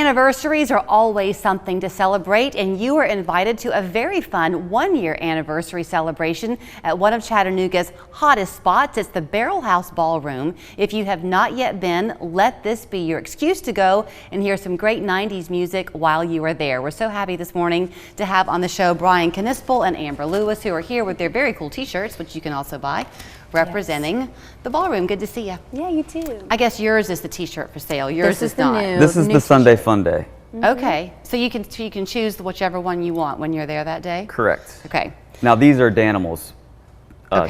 Anniversaries are always something to celebrate, and you are invited to a very fun one-year anniversary celebration at one of Chattanooga's hottest spots. It's the Barrelhouse Ballroom. If you have not yet been, let this be your excuse to go and hear some great 90s music while you are there. We're so happy this morning to have on the show Brian Knispel and Amber Lewis, who are here with their very cool t-shirts, which you can also buy, representing the Ballroom. Good to see you. Yeah, you too. I guess yours is the t-shirt for sale. Yours is not. This is the Sunday Fun Day. Okay, so you can choose whichever one you want when you're there that day? Correct. Okay. Now these are Danimal's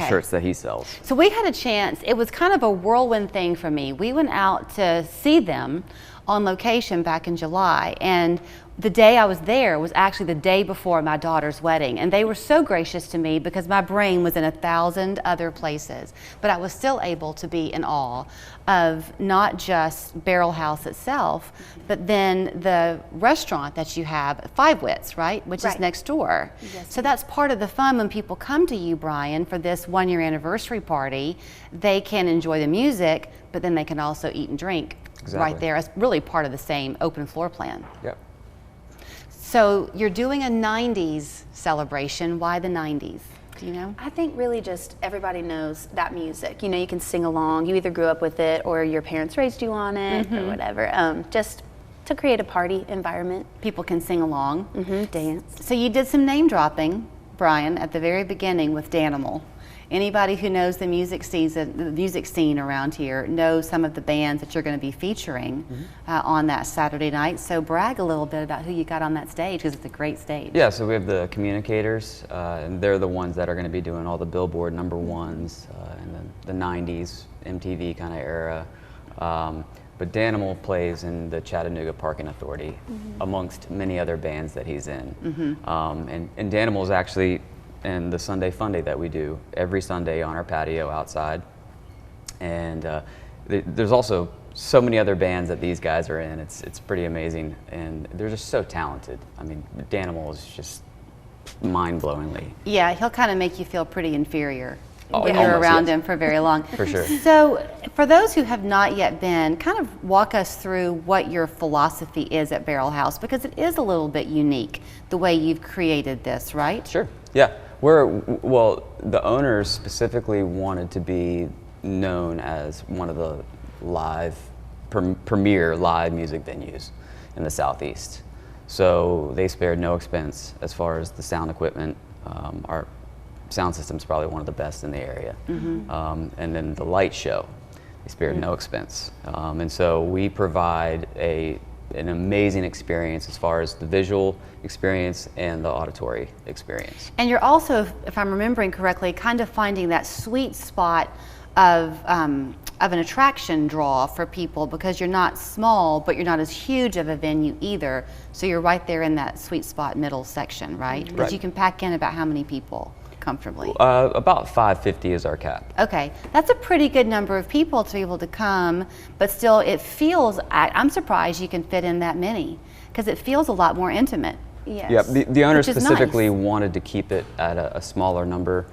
shirts that he sells. So we had a chance, it was kind of a whirlwind thing for me. We went out to see them on location back in July, and the day I was there was actually the day before my daughter's wedding, and they were so gracious to me because my brain was in 1,000 other places, but I was still able to be in awe of not just Barrelhouse itself, but then the restaurant that you have, Five Wits, right? Which is next door. Yes, so that's part of the fun when people come to you, Brian, for this one-year anniversary party. They can enjoy the music, but then they can also eat and drink right there. It's really part of the same open floor plan. Yep. So you're doing a 90s celebration. Why the 90s? Do you know? I think really just everybody knows that music. You know, you can sing along. You either grew up with it or your parents raised you on it or whatever. Just to create a party environment. People can sing along. Dance. So you did some name dropping, Brian, at the very beginning with Danimal. Anybody who knows the music scene around here knows some of the bands that you're going to be featuring on that Saturday night. So brag a little bit about who you got on that stage, because it's a great stage. Yeah, so we have the Communicators, and they're the ones that are going to be doing all the Billboard #1s and the 90s MTV kind of era. But Danimal plays in the Chattanooga Parking Authority amongst many other bands that he's in. And Danimal is actually and the Sunday Fun Day that we do every Sunday on our patio outside. And there's also so many other bands that these guys are in. It's pretty amazing, and they're just so talented. I mean, Danimal is just mind-blowingly. Yeah, he'll kind of make you feel pretty inferior when almost, you're around him for very long. For sure. So for those who have not yet been, kind of walk us through what your philosophy is at Barrelhouse, because it is a little bit unique the way you've created this, right? Sure, yeah. Well, the owners specifically wanted to be known as one of the premier live music venues in the Southeast. So they spared no expense as far as the sound equipment. Our sound system's probably one of the best in the area. And then the light show, they spared no expense. And so we provide an amazing experience as far as the visual experience and the auditory experience. And you're also, if I'm remembering correctly, kind of finding that sweet spot of an attraction draw for people, because you're not small, but you're not as huge of a venue either. So you're right there in that sweet spot middle section, right? Because you can pack in about how many people comfortably? About 550 is our cap. Okay, that's a pretty good number of people to be able to come, but still it feels, I'm surprised you can fit in that many, because it feels a lot more intimate. Yes. Yeah, the owner specifically nice. wanted to keep it at a smaller number.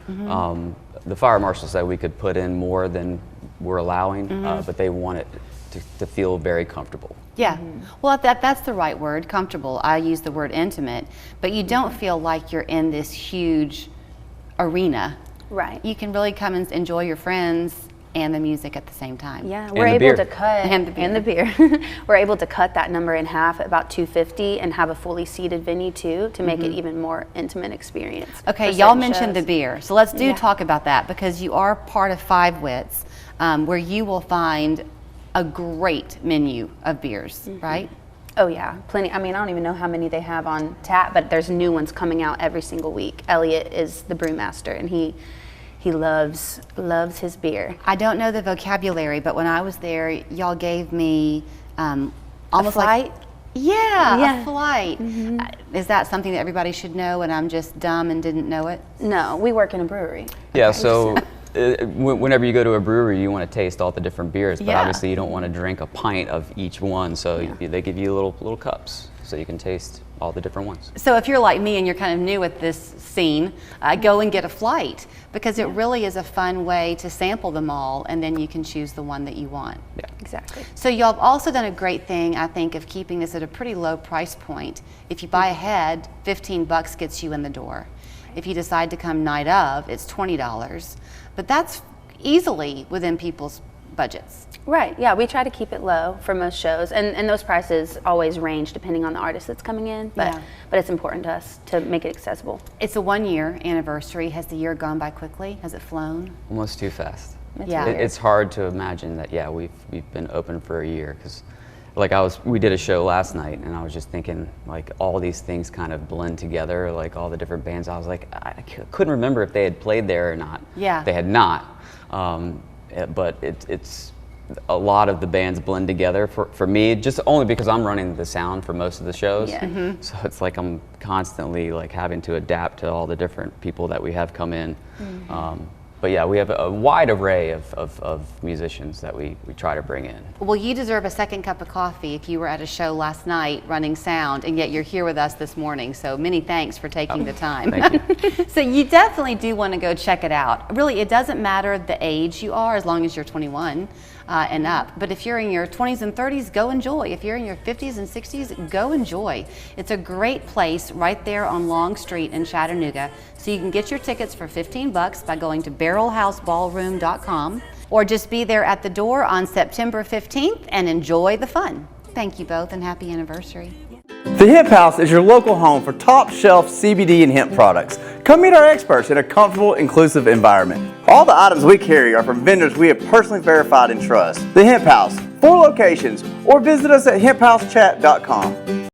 The fire marshal said we could put in more than we're allowing, but they want it to feel very comfortable. Yeah, well that's the right word, comfortable. I use the word intimate, but you don't feel like you're in this huge arena. Right. You can really come and enjoy your friends and the music at the same time. Yeah, we're able to cut and the beer. We're able to cut that number in half at about 250 and have a fully seated venue too, to make it even more intimate experience. Okay, y'all mentioned the beer, so let's talk about that, because you are part of Five Wits, where you will find a great menu of beers, right? Oh yeah, plenty. I mean, I don't even know how many they have on tap, but there's new ones coming out every single week. Elliot is the brewmaster, and he loves his beer. I don't know the vocabulary, but when I was there, y'all gave me almost a flight? like a flight. Is that something that everybody should know, and I'm just dumb and didn't know it? No, we work in a brewery. Yeah, so whenever you go to a brewery, you want to taste all the different beers, but obviously you don't want to drink a pint of each one, so they give you little cups. so you can taste all the different ones. So if you're like me and you're kind of new at this scene, go and get a flight, because it really is a fun way to sample them all, and then you can choose the one that you want. Yeah. Exactly. So y'all have also done a great thing, I think, of keeping this at a pretty low price point. If you buy ahead, $15 gets you in the door. If you decide to come night of, it's $20. But that's easily within people's budgets. Right, yeah, we try to keep it low for most shows, and those prices always range depending on the artist that's coming in, but it's important to us to make it accessible. It's a 1-year anniversary. Has the year gone by quickly? Has it flown? Almost too fast. Yeah. It's hard to imagine that, yeah, we've been open for a year, because like we did a show last night, and I was just thinking, like, all these things kind of blend together, like all the different bands. I was like, I couldn't remember if they had played there or not. Yeah. They had not. But it's a lot of the bands blend together for me, just only because I'm running the sound for most of the shows. Yeah. So it's like I'm constantly like having to adapt to all the different people that we have come in. But yeah, we have a wide array of musicians that we try to bring in. Well, you deserve a second cup of coffee if you were at a show last night running sound, and yet you're here with us this morning. So many thanks for taking the time. Thank you. So you definitely do want to go check it out. Really, it doesn't matter the age you are, as long as you're 21 and up. But if you're in your 20s and 30s, go enjoy. If you're in your 50s and 60s, go enjoy. It's a great place right there on Long Street in Chattanooga. So you can get your tickets for $15 by going to barrelhouseballroom.com, or just be there at the door on September 15th and enjoy the fun. Thank you both, and happy anniversary. The Hemp House is your local home for top shelf CBD and hemp products. Come meet our experts in a comfortable, inclusive environment. All the items we carry are from vendors we have personally verified and trust. The Hemp House, 4 locations, or visit us at hemphousechat.com.